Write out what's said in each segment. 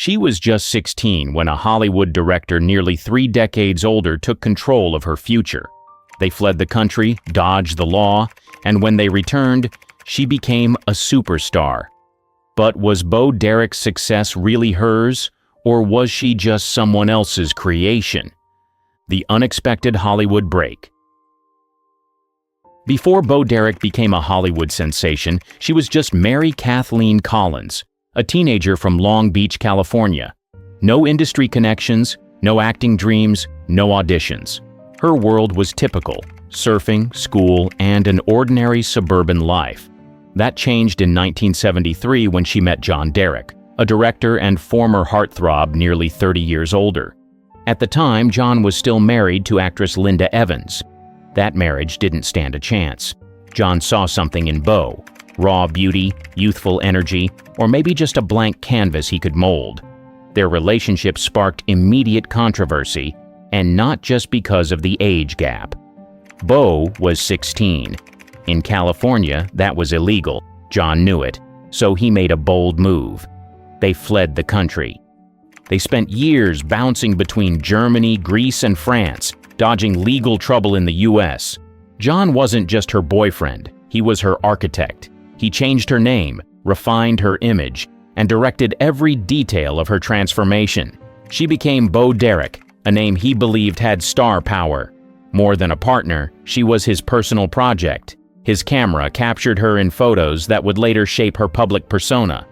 She was just 16 when a Hollywood director nearly 3 decades older took control of her future. They fled the country, dodged the law, and when they returned, she became a superstar. But was Bo Derek's success really hers, or was she just someone else's creation? The unexpected Hollywood break. Before Bo Derek became a Hollywood sensation, she was just Mary Kathleen Collins, a teenager from Long Beach, California. No industry connections, no acting dreams, no auditions. Her world was typical: surfing, school, and an ordinary suburban life. That changed in 1973 when she met John Derek, a director and former heartthrob nearly 30 years older. At the time, John was still married to actress Linda Evans. That marriage didn't stand a chance. John saw something in Bo: raw beauty, youthful energy, or maybe just a blank canvas he could mold. Their relationship sparked immediate controversy, and not just because of the age gap. Bo was 16. In California, that was illegal. John knew it, so he made a bold move. They fled the country. They spent years bouncing between Germany, Greece, and France, dodging legal trouble in the US. John wasn't just her boyfriend, he was her architect. He changed her name, refined her image, and directed every detail of her transformation. She became Bo Derek, a name he believed had star power. More than a partner, she was his personal project. His camera captured her in photos that would later shape her public persona.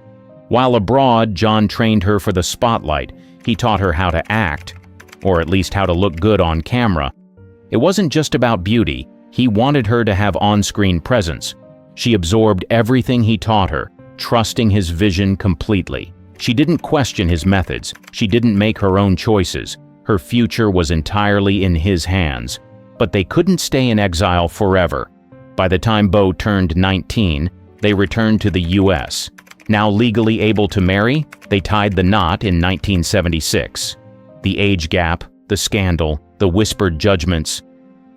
While abroad, John trained her for the spotlight. He taught her how to act, or at least how to look good on camera. It wasn't just about beauty. He wanted her to have on-screen presence. She absorbed everything he taught her, trusting his vision completely. She didn't question his methods. She didn't make her own choices. Her future was entirely in his hands. But they couldn't stay in exile forever. By the time Bo turned 19, they returned to the US. Now legally able to marry, they tied the knot in 1976. The age gap, the scandal, the whispered judgments,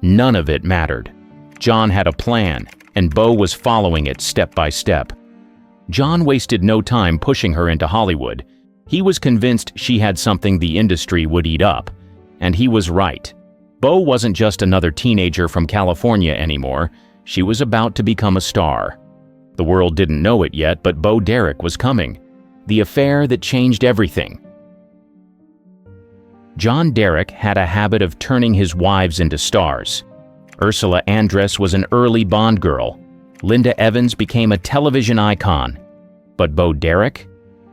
none of it mattered. John had a plan, and Bo was following it step by step. John wasted no time pushing her into Hollywood. He was convinced she had something the industry would eat up, and he was right. Bo wasn't just another teenager from California anymore. She was about to become a star. The world didn't know it yet, but Bo Derek was coming. The affair that changed everything. John Derek had a habit of turning his wives into stars. Ursula Andress was an early Bond girl. Linda Evans became a television icon. But Bo Derek?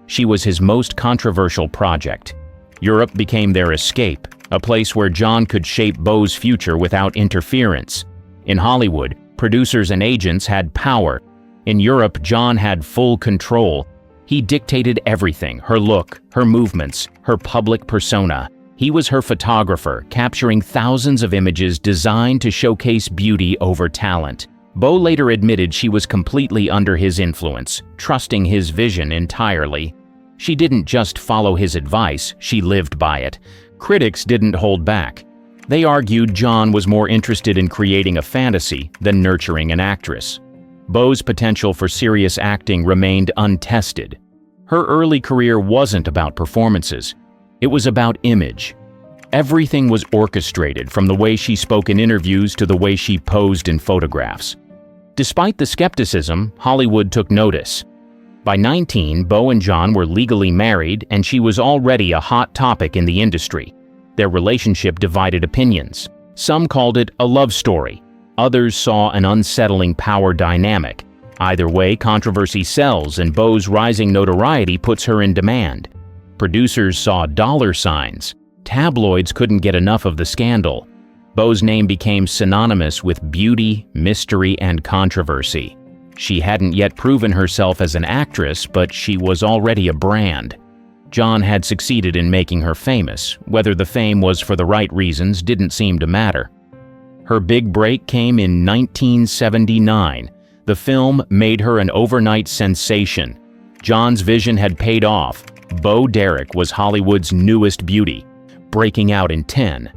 She was his most controversial project. Europe became their escape, a place where John could shape Bo's future without interference. In Hollywood, producers and agents had power. In Europe, John had full control. He dictated everything: her look, her movements, her public persona. He was her photographer, capturing thousands of images designed to showcase beauty over talent. Bo later admitted she was completely under his influence, trusting his vision entirely. She didn't just follow his advice, she lived by it. Critics didn't hold back. They argued John was more interested in creating a fantasy than nurturing an actress. Bo's potential for serious acting remained untested. Her early career wasn't about performances. It was about image. Everything was orchestrated, from the way she spoke in interviews to the way she posed in photographs. Despite the skepticism, Hollywood took notice. By 19, Bo and John were legally married, and she was already a hot topic in the industry. Their relationship divided opinions. Some called it a love story. Others saw an unsettling power dynamic. Either way, controversy sells, and Bo's rising notoriety puts her in demand. Producers saw dollar signs. Tabloids couldn't get enough of the scandal. Bo's name became synonymous with beauty, mystery, and controversy. She hadn't yet proven herself as an actress, but she was already a brand. John had succeeded in making her famous. Whether the fame was for the right reasons didn't seem to matter. Her big break came in 1979. The film made her an overnight sensation. John's vision had paid off. Bo Derek was Hollywood's newest beauty, breaking out in 10.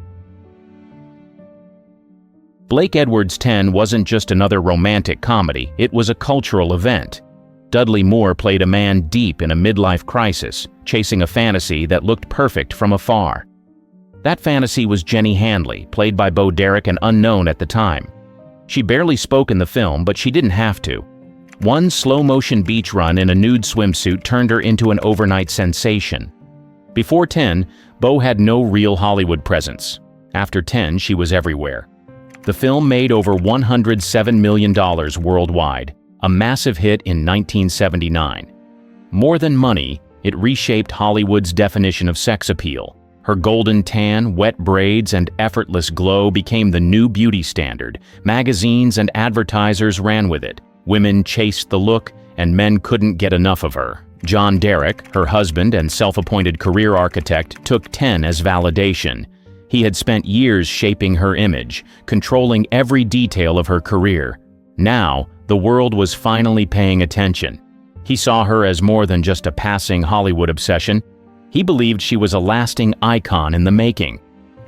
Blake Edwards' 10 wasn't just another romantic comedy, it was a cultural event. Dudley Moore played a man deep in a midlife crisis, chasing a fantasy that looked perfect from afar. That fantasy was Jenny Handley, played by Bo Derek and unknown at the time. She barely spoke in the film, but she didn't have to. One slow-motion beach run in a nude swimsuit turned her into an overnight sensation. Before 10, Bo had no real Hollywood presence. After 10, she was everywhere. The film made over $107 million worldwide, a massive hit in 1979. More than money, it reshaped Hollywood's definition of sex appeal. Her golden tan, wet braids, and effortless glow became the new beauty standard. Magazines and advertisers ran with it. Women chased the look, and men couldn't get enough of her. John Derek, her husband and self-appointed career architect, took 10 as validation. He had spent years shaping her image, controlling every detail of her career. Now, the world was finally paying attention. He saw her as more than just a passing Hollywood obsession. He believed she was a lasting icon in the making.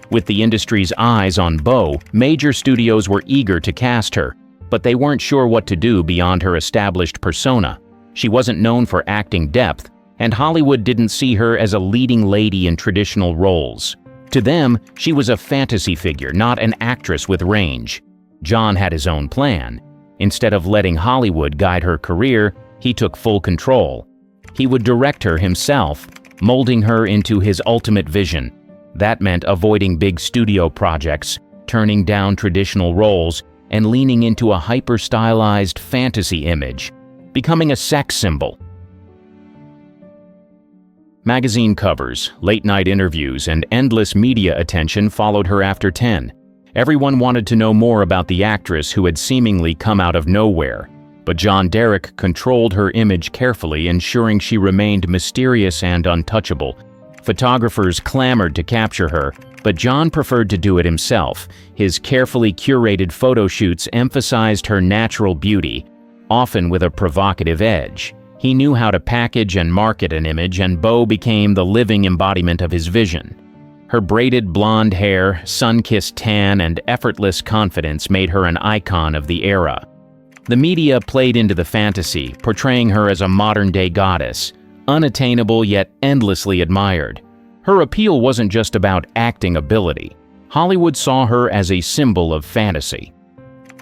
With the industry's eyes on Bo, major studios were eager to cast her, but they weren't sure what to do beyond her established persona. She wasn't known for acting depth, and Hollywood didn't see her as a leading lady in traditional roles. To them, she was a fantasy figure, not an actress with range. John had his own plan. Instead of letting Hollywood guide her career, he took full control. He would direct her himself, molding her into his ultimate vision. That meant avoiding big studio projects, turning down traditional roles, and leaning into a hyper-stylized fantasy image, becoming a sex symbol. Magazine covers, late-night interviews, and endless media attention followed her after 10. Everyone wanted to know more about the actress who had seemingly come out of nowhere. But John Derek controlled her image carefully, ensuring she remained mysterious and untouchable. Photographers clamored to capture her, but John preferred to do it himself. His carefully curated photo shoots emphasized her natural beauty, often with a provocative edge. He knew how to package and market an image, and Bo became the living embodiment of his vision. Her braided blonde hair, sun-kissed tan, and effortless confidence made her an icon of the era. The media played into the fantasy, portraying her as a modern-day goddess, unattainable yet endlessly admired. Her appeal wasn't just about acting ability. Hollywood saw her as a symbol of fantasy.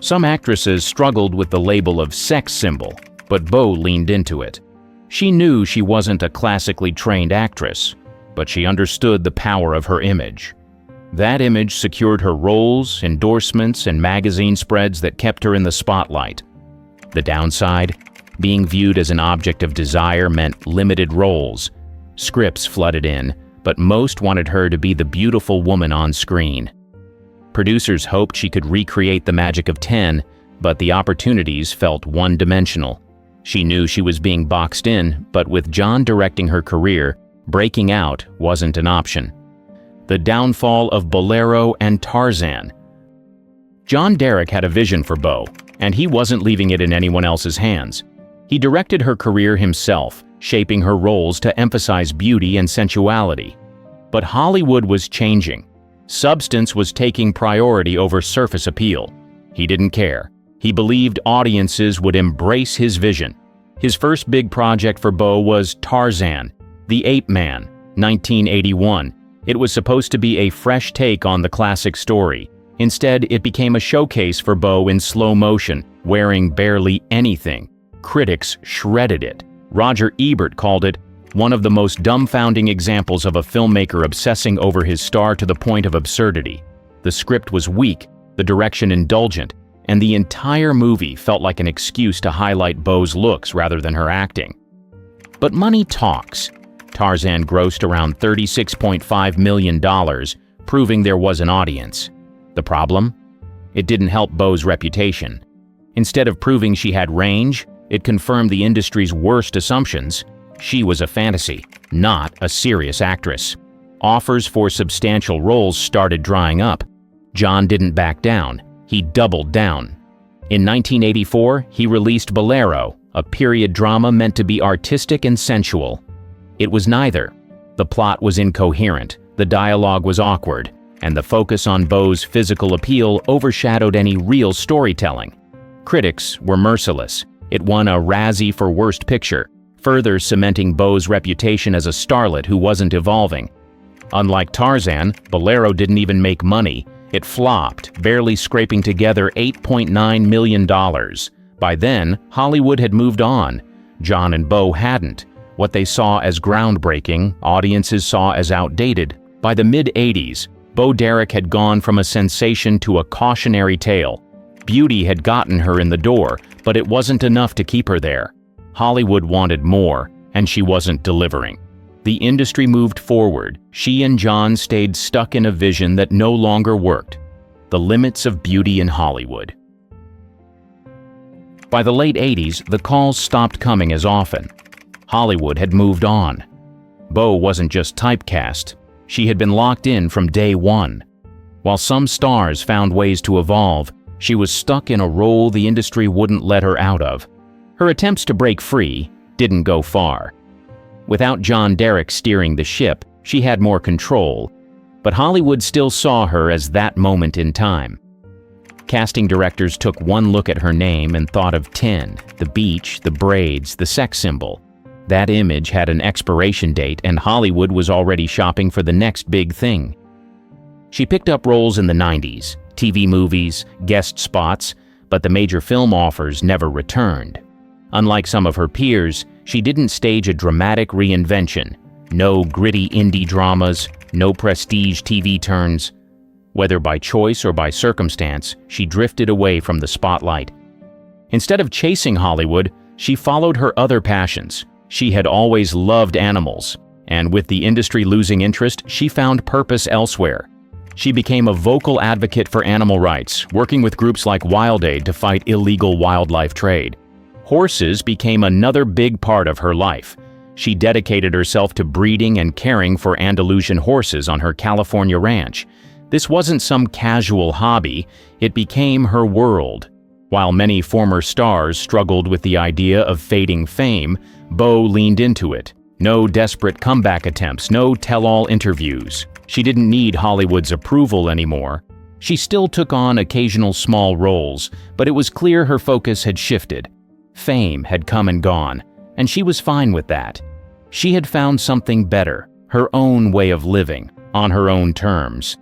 Some actresses struggled with the label of sex symbol, but Bo leaned into it. She knew she wasn't a classically trained actress, but she understood the power of her image. That image secured her roles, endorsements, and magazine spreads that kept her in the spotlight. The downside? Being viewed as an object of desire meant limited roles. Scripts flooded in, but most wanted her to be the beautiful woman on screen. Producers hoped she could recreate the magic of 10, but the opportunities felt one-dimensional. She knew she was being boxed in, but with John directing her career, breaking out wasn't an option. The downfall of Bolero and Tarzan. John Derek had a vision for Bo, and he wasn't leaving it in anyone else's hands. He directed her career himself, shaping her roles to emphasize beauty and sensuality. But Hollywood was changing. Substance was taking priority over surface appeal. He didn't care. He believed audiences would embrace his vision. His first big project for Bo was Tarzan, the Ape Man, 1981. It was supposed to be a fresh take on the classic story. Instead, it became a showcase for Bo in slow motion, wearing barely anything. Critics shredded it. Roger Ebert called it one of the most dumbfounding examples of a filmmaker obsessing over his star to the point of absurdity. The script was weak, the direction indulgent, and the entire movie felt like an excuse to highlight Bo's looks rather than her acting. But money talks. Tarzan grossed around $36.5 million, proving there was an audience. The problem? It didn't help Bo's reputation. Instead of proving she had range, it confirmed the industry's worst assumptions. She was a fantasy, not a serious actress. Offers for substantial roles started drying up. John didn't back down. He doubled down. In 1984, he released Bolero, a period drama meant to be artistic and sensual. It was neither. The plot was incoherent, the dialogue was awkward, and the focus on Bo's physical appeal overshadowed any real storytelling. Critics were merciless. It won a Razzie for Worst Picture, further cementing Bo's reputation as a starlet who wasn't evolving. Unlike Tarzan, Bolero didn't even make money. It flopped, barely scraping together $8.9 million. By then, Hollywood had moved on. John and Bo hadn't. What they saw as groundbreaking, audiences saw as outdated. By the mid-'80s, Bo Derek had gone from a sensation to a cautionary tale. Beauty had gotten her in the door, but it wasn't enough to keep her there. Hollywood wanted more, and she wasn't delivering. The industry moved forward. She and John stayed stuck in a vision that no longer worked. The limits of beauty in Hollywood. By the late '80s, the calls stopped coming as often. Hollywood had moved on. Bo wasn't just typecast. She had been locked in from day one. While some stars found ways to evolve, she was stuck in a role the industry wouldn't let her out of. Her attempts to break free didn't go far. Without John Derek steering the ship, she had more control, but Hollywood still saw her as that moment in time. Casting directors took one look at her name and thought of 10, the beach, the braids, the sex symbol. That image had an expiration date, and Hollywood was already shopping for the next big thing. She picked up roles in the '90s, TV movies, guest spots, but the major film offers never returned. Unlike some of her peers, she didn't stage a dramatic reinvention. No gritty indie dramas, no prestige TV turns. Whether by choice or by circumstance, she drifted away from the spotlight. Instead of chasing Hollywood, she followed her other passions. She had always loved animals, and with the industry losing interest, she found purpose elsewhere. She became a vocal advocate for animal rights, working with groups like Wild Aid to fight illegal wildlife trade. Horses became another big part of her life. She dedicated herself to breeding and caring for Andalusian horses on her California ranch. This wasn't some casual hobby, it became her world. While many former stars struggled with the idea of fading fame, Bo leaned into it. No desperate comeback attempts, no tell-all interviews. She didn't need Hollywood's approval anymore. She still took on occasional small roles, but it was clear her focus had shifted. Fame had come and gone, and she was fine with that. She had found something better, her own way of living, on her own terms.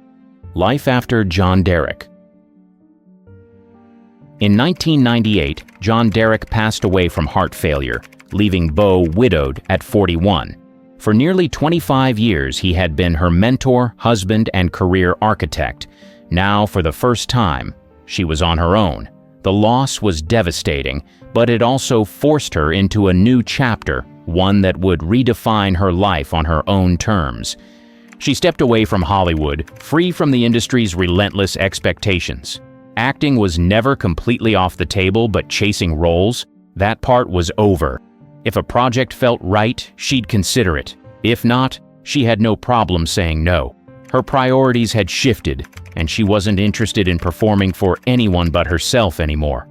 Life after John Derek. In 1998, John Derek passed away from heart failure, leaving Bo widowed at 41. For nearly 25 years, he had been her mentor, husband, and career architect. Now, for the first time, she was on her own. The loss was devastating, but it also forced her into a new chapter, one that would redefine her life on her own terms. She stepped away from Hollywood, free from the industry's relentless expectations. Acting was never completely off the table, but chasing roles, that part was over. If a project felt right, she'd consider it. If not, she had no problem saying no. Her priorities had shifted, and she wasn't interested in performing for anyone but herself anymore.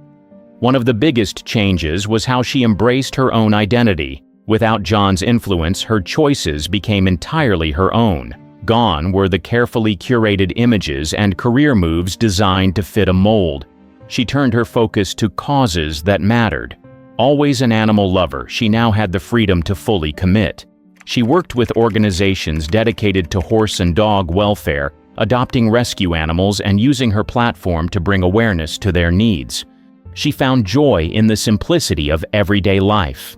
One of the biggest changes was how she embraced her own identity. Without John's influence, her choices became entirely her own. Gone were the carefully curated images and career moves designed to fit a mold. She turned her focus to causes that mattered. Always an animal lover, she now had the freedom to fully commit. She worked with organizations dedicated to horse and dog welfare, adopting rescue animals and using her platform to bring awareness to their needs. She found joy in the simplicity of everyday life.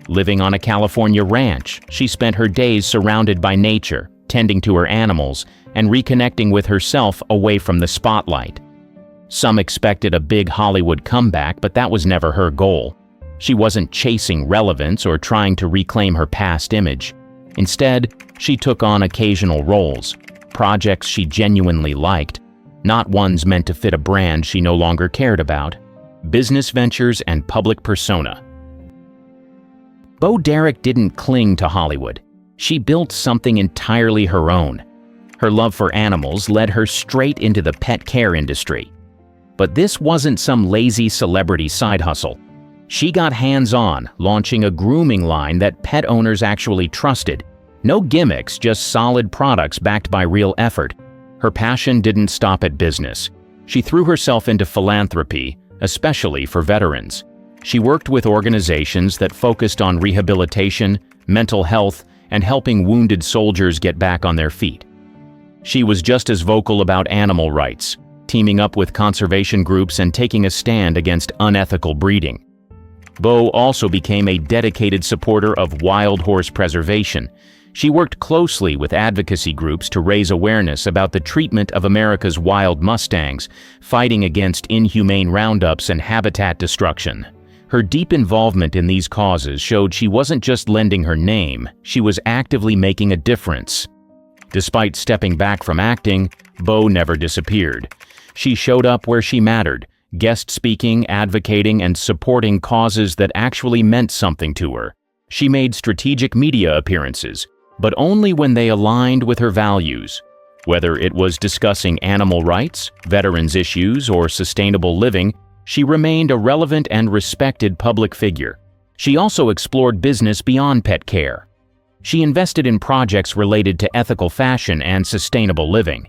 Living on a California ranch, she spent her days surrounded by nature, tending to her animals, and reconnecting with herself away from the spotlight. Some expected a big Hollywood comeback, but that was never her goal. She wasn't chasing relevance or trying to reclaim her past image. Instead, she took on occasional roles, projects she genuinely liked, not ones meant to fit a brand she no longer cared about, business ventures and public persona. Bo Derek didn't cling to Hollywood. She built something entirely her own. Her love for animals led her straight into the pet care industry. But this wasn't some lazy celebrity side hustle. She got hands-on, launching a grooming line that pet owners actually trusted. No gimmicks, just solid products backed by real effort. Her passion didn't stop at business. She threw herself into philanthropy, especially for veterans. She worked with organizations that focused on rehabilitation, mental health, and helping wounded soldiers get back on their feet. She was just as vocal about animal rights, teaming up with conservation groups and taking a stand against unethical breeding. Bo also became a dedicated supporter of wild horse preservation. She worked closely with advocacy groups to raise awareness about the treatment of America's wild mustangs, fighting against inhumane roundups and habitat destruction. Her deep involvement in these causes showed she wasn't just lending her name, she was actively making a difference. Despite stepping back from acting, Bo never disappeared. She showed up where she mattered, guest speaking, advocating, and supporting causes that actually meant something to her. She made strategic media appearances, but only when they aligned with her values. Whether it was discussing animal rights, veterans' issues, or sustainable living, she remained a relevant and respected public figure. She also explored business beyond pet care. She invested in projects related to ethical fashion and sustainable living.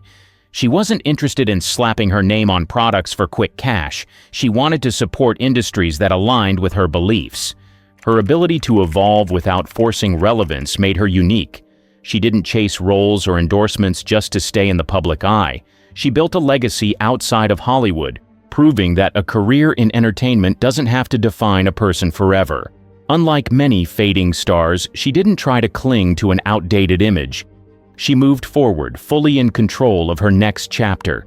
She wasn't interested in slapping her name on products for quick cash. She wanted to support industries that aligned with her beliefs. Her ability to evolve without forcing relevance made her unique. She didn't chase roles or endorsements just to stay in the public eye. She built a legacy outside of Hollywood, proving that a career in entertainment doesn't have to define a person forever. Unlike many fading stars, she didn't try to cling to an outdated image. She moved forward, fully in control of her next chapter,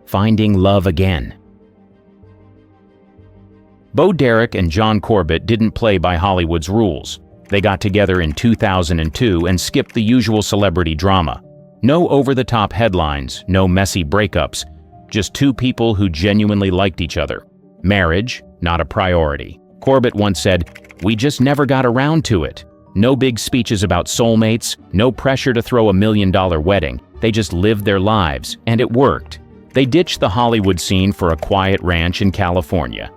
finding love again. Bo Derek and John Corbett didn't play by Hollywood's rules. They got together in 2002 and skipped the usual celebrity drama. No over-the-top headlines, no messy breakups, just two people who genuinely liked each other. Marriage, not a priority. Corbett once said, "We just never got around to it." No big speeches about soulmates, no pressure to throw $1 million wedding. They just lived their lives, and it worked. They ditched the Hollywood scene for a quiet ranch in California.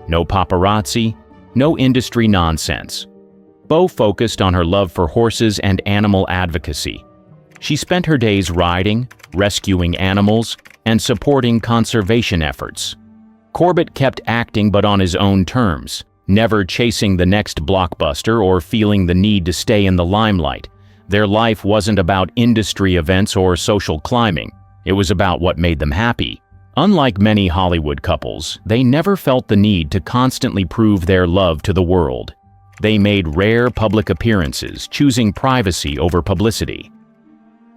No paparazzi, no industry nonsense. Bo focused on her love for horses and animal advocacy. She spent her days riding, rescuing animals, and supporting conservation efforts. Corbett kept acting, but on his own terms, never chasing the next blockbuster or feeling the need to stay in the limelight. Their life wasn't about industry events or social climbing. It was about what made them happy. Unlike many Hollywood couples, they never felt the need to constantly prove their love to the world. They made rare public appearances, choosing privacy over publicity.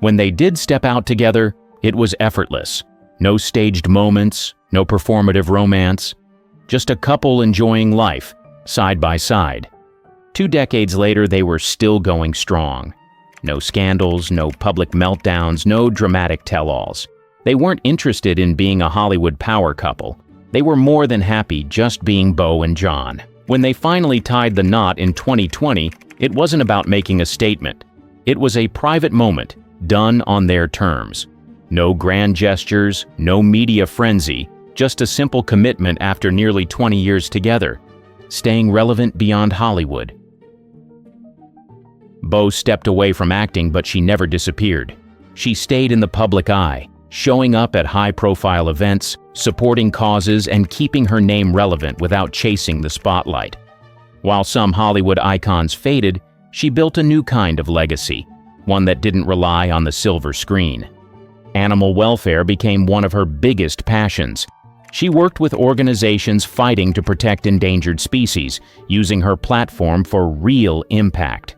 When they did step out together, it was effortless. No staged moments, no performative romance. Just a couple enjoying life, side by side. 2 decades later, they were still going strong. No scandals, no public meltdowns, no dramatic tell-alls. They weren't interested in being a Hollywood power couple. They were more than happy just being Bo and John. When they finally tied the knot in 2020, it wasn't about making a statement. It was a private moment, done on their terms. No grand gestures, no media frenzy, just a simple commitment after nearly 20 years together, staying relevant beyond Hollywood. Bo stepped away from acting, but she never disappeared. She stayed in the public eye, showing up at high-profile events, supporting causes, and keeping her name relevant without chasing the spotlight. While some Hollywood icons faded, she built a new kind of legacy, one that didn't rely on the silver screen. Animal welfare became one of her biggest passions. She worked with organizations fighting to protect endangered species, using her platform for real impact.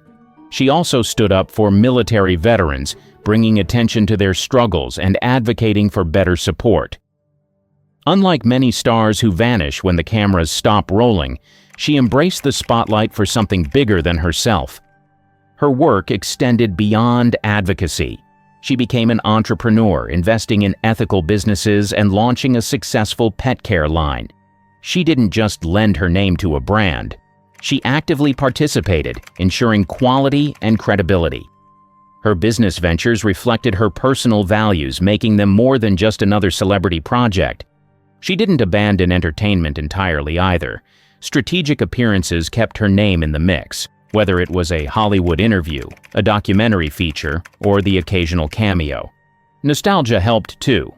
She also stood up for military veterans, bringing attention to their struggles and advocating for better support. Unlike many stars who vanish when the cameras stop rolling, she embraced the spotlight for something bigger than herself. Her work extended beyond advocacy. She became an entrepreneur, investing in ethical businesses and launching a successful pet care line. She didn't just lend her name to a brand. She actively participated, ensuring quality and credibility. Her business ventures reflected her personal values, making them more than just another celebrity project. She didn't abandon entertainment entirely either. Strategic appearances kept her name in the mix, whether it was a Hollywood interview, a documentary feature, or the occasional cameo. Nostalgia helped too.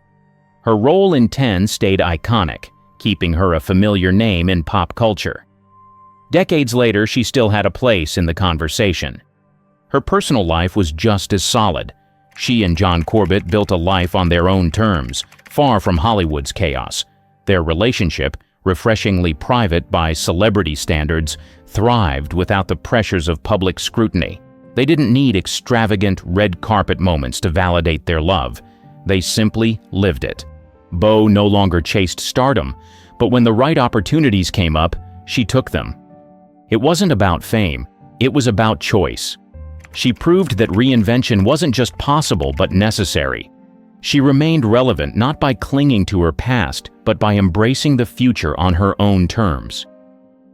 Her role in 10 stayed iconic, keeping her a familiar name in pop culture. Decades later, she still had a place in the conversation. Her personal life was just as solid. She and John Corbett built a life on their own terms, far from Hollywood's chaos. Their relationship, refreshingly private by celebrity standards, thrived without the pressures of public scrutiny. They didn't need extravagant red carpet moments to validate their love. They simply lived it. Bo no longer chased stardom, but when the right opportunities came up, she took them. It wasn't about fame, it was about choice. She proved that reinvention wasn't just possible but necessary. She remained relevant not by clinging to her past, but by embracing the future on her own terms.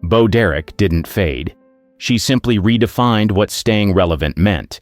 Bo Derek didn't fade. She simply redefined what staying relevant meant.